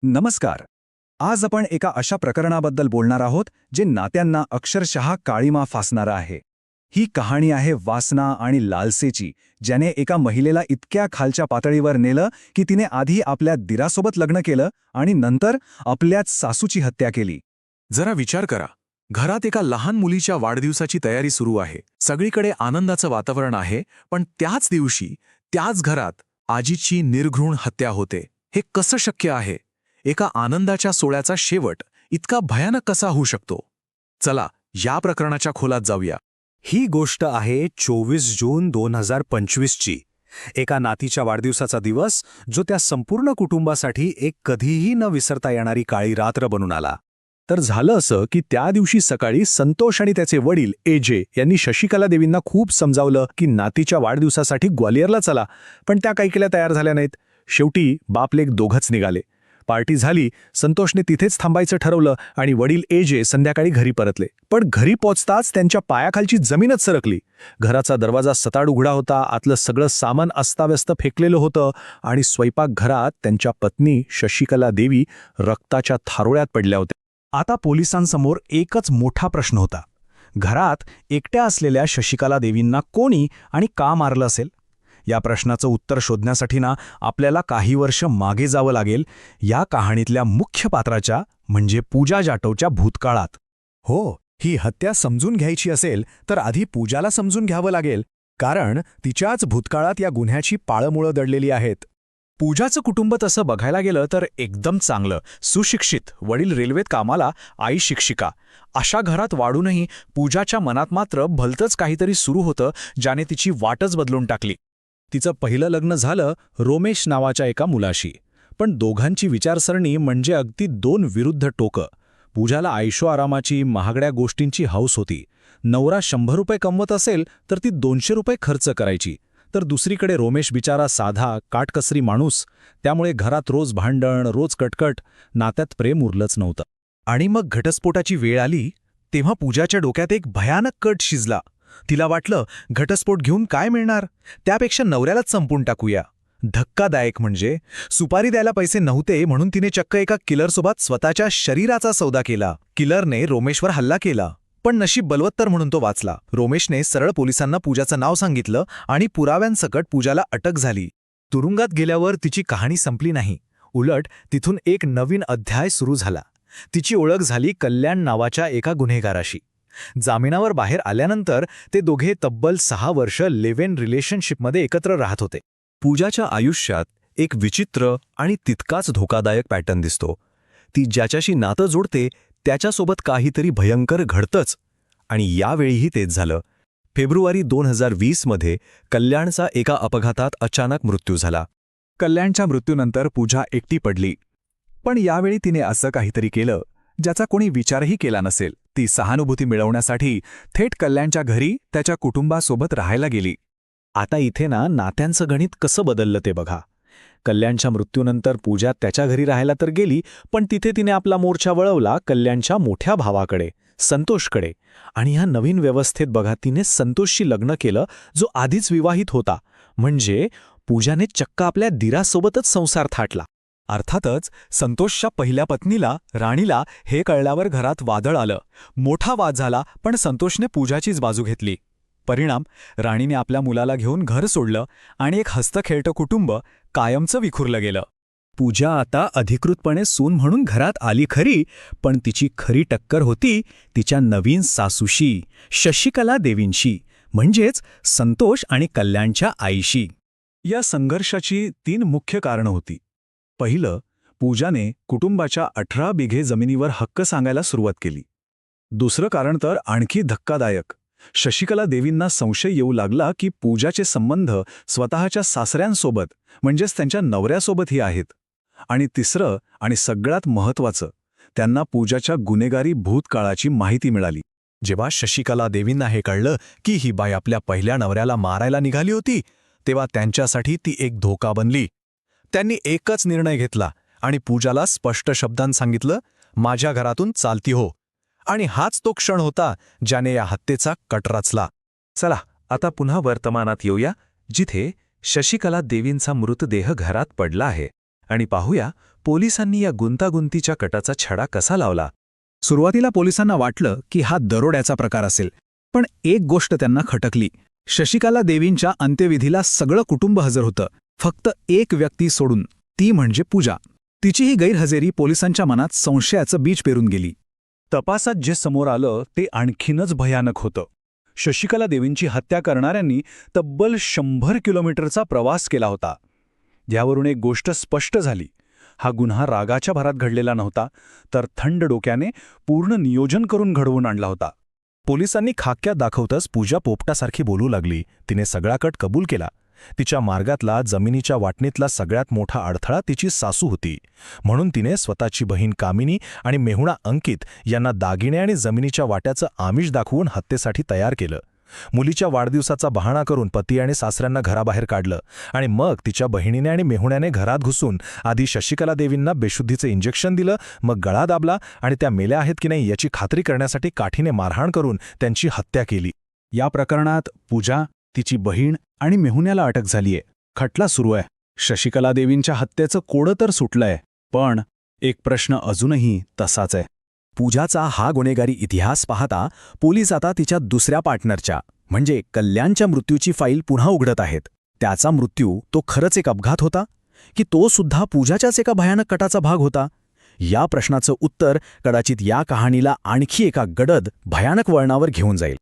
नमस्कार. आज आपण एका अशा प्रकरणाबद्दल बोलणार आहोत जे नात्यांना अक्षरशः काळीमा फासणारं आहे. ही कहाणी आहे वासना आणि लालसेची, ज्याने एका महिलेला इतक्या खालच्या पातळीवर नेलं की तिने आधी आपल्या दिरासोबत लग्न केलं आणि नंतर आपल्याच सासूची हत्या केली. जरा विचार करा. घरात एका लहान मुलीच्या वाढदिवसाची तयारी सुरू आहे. सगळीकडे आनंदाचं वातावरण आहे, पण त्याच दिवशी त्याच घरात आजीची निर्घृण हत्या होते. हे कसं शक्य आहे? एका आनंदाच्या सोहळ्याचा शेवट इतका भयानक कसा होऊ शकतो? चला या प्रकरणाच्या खोलात जाऊया. ही गोष्ट आहे 24 जून 2025ची. एका नातीच्या वाढदिवसाचा दिवस, जो त्या संपूर्ण कुटुंबासाठी एक कधीही न विसरता येणारी काळी रात्र बनून आला. तर झालं असं की त्या दिवशी सकाळी संतोष आणि त्याचे वडील एजे यांनी शशिकला देवींना खूप समजावलं की नातीच्या वाढदिवसासाठी ग्वालियरला चला, पण त्या काही केल्या तयार झाल्या नाहीत. शेवटी बापलेक दोघंच निघाले. पार्टी झाली, संतोषने तिथेच थांबायचं ठरवलं आणि वडील एजे संध्याकाळी घरी परतले. पण घरी पोचताच त्यांच्या पायाखालची जमीनच सरकली. घराचा दरवाजा सताड उघडा होता, आतलं सगळं सामान अस्ताव्यस्त फेकलेलं होतं आणि स्वयंपाकघरात त्यांच्या पत्नी शशिकला देवी रक्ताच्या थारोळ्यात पडल्या होत्या. आता पोलिसांसमोर एकच मोठा प्रश्न होता. घरात एकट्या असलेल्या शशिकला देवींना कोणी आणि का मारलं असेल? या प्रश्नाचं उत्तर शोधण्यासाठी आपल्याला काही वर्ष मागे जावं लागेल, या कहाणीतल्या मुख्य पात्राच्या म्हणजे पूजा जाटवच्या भूतकाळात. हो, ही हत्या समजून घ्यायची असेल तर आधी पूजाला समजून घ्यावं लागेल, कारण तिच्याच भूतकाळात या गुन्ह्याची पाळंमुळं दडलेली आहेत. पूजाचं कुटुंब तसं बघायला गेलं तर एकदम चांगलं, सुशिक्षित, वडील रेल्वेत कामाला, आई शिक्षिका. अशा घरात वाढूनही पूजाच्या मनात मात्र भलतंच काहीतरी सुरू होतं, ज्याने तिची वाटच बदलून टाकली. तिचं पहिलं लग्न झालं रोमेश नावाच्या एका मुलाशी, पण दोघांची विचारसरणी म्हणजे अगदी दोन विरुद्ध टोकं. पूजाला आरामाची, महागड्या गोष्टींची हौस होती. नवरा 100 रुपये कमवत असेल तर ती 200 रुपये खर्च करायची. तर दुसरीकडे रोमेश बिचारा साधा, काटकसरी माणूस. त्यामुळे घरात रोज भांडण, रोज कटकट, नात्यात प्रेम उरलंच नव्हतं. आणि मग घटस्फोटाची वेळ आली तेव्हा पूजाच्या डोक्यात एक भयानक कट शिजला. तिला वाटलं, घटस्फोट घेऊन काय मिळणार, त्यापेक्षा नवऱ्यालाच संपून टाकूया. धक्कादायक म्हणजे सुपारी द्यायला पैसे नव्हते म्हणून तिने चक्क एका किलरसोबत स्वतःच्या शरीराचा सौदा केला. किलरने रोमेशवर हल्ला केला, पण नशीब बलवत्तर म्हणून तो वाचला. रोमेशने सरळ पोलिसांना पूजाचं नाव सांगितलं आणि पुराव्यांसकट पूजाला अटक झाली. तुरुंगात गेल्यावर तिची कहाणी संपली नाही, उलट तिथून एक नवीन अध्याय सुरू झाला. तिची ओळख झाली कल्याण नावाच्या एका गुन्हेगाराशी. जामिनावर बाहेर आल्यानंतर ते दोघे तब्बल 6 वर्ष लिव्ह इन रिलेशनशिपमध्ये एकत्र राहत होते. पूजाच्या आयुष्यात एक विचित्र आणि तितकाच धोकादायक पॅटर्न दिसतो. ती ज्याच्याशी नातं जोडते त्याच्यासोबत काहीतरी भयंकर घडतंच, आणि यावेळीही तेच झालं. फेब्रुवारी 2020मध्ये कल्याणचा एका अपघातात अचानक मृत्यू झाला. कल्याणच्या मृत्यूनंतर पूजा एकटी पडली. पण यावेळी तिने असं काहीतरी केलं ज्याचा कोणी विचारही केला नसेल. ती सहानुभूती मिळवण्यासाठी थेट कल्याणच्या घरी त्याच्या कुटुंबासोबत राहायला गेली. आता इथे नात्यांचं गणित कसं बदललं ते बघा. कल्याणच्या मृत्यूनंतर पूजा त्याच्या घरी राहायला तर गेली, पण तिथे तिने आपला मोर्चा वळवला कल्याणच्या मोठ्या भावाकडे, संतोषकडे. आणि ह्या नवीन व्यवस्थेत बघा, तिने संतोषशी लग्न केलं, जो आधीच विवाहित होता. म्हणजे पूजाने चक्क आपल्या दिरासोबतच संसार थाटला. अर्थातच संतोषच्या पहिल्या पत्नीला, राणीला, हे कळल्यावर घरात वादळ आलं. मोठा वाद झाला, पण संतोषने पूजाचीच बाजू घेतली. परिणाम, राणीने आपल्या मुलाला घेऊन घर सोडलं आणि एक हस्तखेळतं कुटुंब कायमचं विखुरलं गेलं. पूजा आता अधिकृतपणे सून म्हणून घरात आली खरी, पण तिची खरी टक्कर होती तिच्या नवीन सासूशी, शशिकला देवींशी, म्हणजेच संतोष आणि कल्याणच्या आईशी. या संघर्षाची 3 मुख्य कारणं होती. पहिलं, पूजाने कुटुंबाच्या 18 बिघे जमिनीवर हक्क सांगायला सुरुवात केली. दुसरं कारण तर आणखी धक्कादायक. शशिकला देवींना संशय येऊ लागला की पूजाचे संबंध स्वतःच्या सासऱ्यांसोबत, म्हणजेच त्यांच्या नवऱ्यासोबतही आहेत. आणि तिसरं आणि सगळ्यात महत्त्वाचं, त्यांना पूजाच्या गुन्हेगारी भूतकाळाची माहिती मिळाली. जेव्हा शशिकला देवींना हे कळलं की ही बाई आपल्या पहिल्या नवऱ्याला मारायला निघाली होती, तेव्हा त्यांच्यासाठी ती एक धोका बनली. त्यांनी एकच निर्णय घेतला आणि पूजाला स्पष्ट शब्दांत सांगितलं, माझ्या घरातून चालती हो. आणि हाच तो क्षण होता ज्याने या हत्येचा कट रचला. चला आता पुन्हा वर्तमानात येऊया, जिथे शशिकला देवींचा मृतदेह घरात पडला आहे, आणि पाहूया पोलिसांनी या गुंतागुंतीच्या कटाचा छडा कसा लावला? सुरुवातीला पोलिसांना वाटलं की हा दरोड्याचा प्रकार असेल, पण एक गोष्ट त्यांना खटकली. शशिकला देवींच्या अंत्यविधीला सगळं कुटुंब हजर होतं, फक्त एक व्यक्ती सोडून, ती म्हणजे पूजा. तिचीही गैरहजेरी पोलिसांच्या मनात संशयाचं बीज पेरून गेली. तपासात जे समोर आलं ते आणखीनच भयानक होतं. शशिकला देवींची हत्या करणाऱ्यांनी तब्बल 100 किलोमीटरचा प्रवास केला होता. यावरून एक गोष्ट स्पष्ट झाली. हा गुन्हा रागाच्या भरात घडलेला नव्हता, तर थंड डोक्याने पूर्ण नियोजन करून घडवून आणला होता. पोलिसांनी खाक्यात दाखवतच पूजा पोपटासारखी बोलू लागली. तिने सगळा कट कबूल केला. तिच्या मार्गातला जमिनीच्या वाटणीतला सगळ्यात मोठा अडथळा तिची सासू होती. म्हणून तिने स्वतःची बहीण कामिनी आणि मेहुणा अंकित यांना दागिने आणि जमिनीच्या वाट्याचं आमिष दाखवून हत्येसाठी तयार केलं. मुलीच्या वाढदिवसाचा बहाणा करून पती आणि सासऱ्यांना घराबाहेर काढलं आणि मग तिच्या बहिणीने आणि मेहुण्याने घरात घुसून आधी शशिकला देवींना बेशुद्धीचं इंजेक्शन दिलं, मग गळा दाबला आणि त्या मेल्या आहेत की नाही याची खात्री करण्यासाठी काठीने मारहाण करून त्यांची हत्या केली. या प्रकरणात पूजा, तिची बहीण आणि मेहुण्याला अटक झालीय. खटला सुरू आहे. शशिकला देवींच्या हत्येचं कोडं तर सुटलंय, पण एक प्रश्न अजूनही तसाच आहे. पूजाचा हा गुन्हेगारी इतिहास पाहता पोलीस आता तिच्या दुसऱ्या पार्टनरच्या म्हणजे कल्याणच्या मृत्यूची फाईल पुन्हा उघडत आहेत. त्याचा मृत्यू तो खरंच एक अपघात होता की तो सुद्धा पूजाच्याच एका भयानक कटाचा भाग होता? या प्रश्नाचं उत्तर कदाचित या कहाणीला आणखी एका गडद भयानक वळणावर घेऊन जाईल.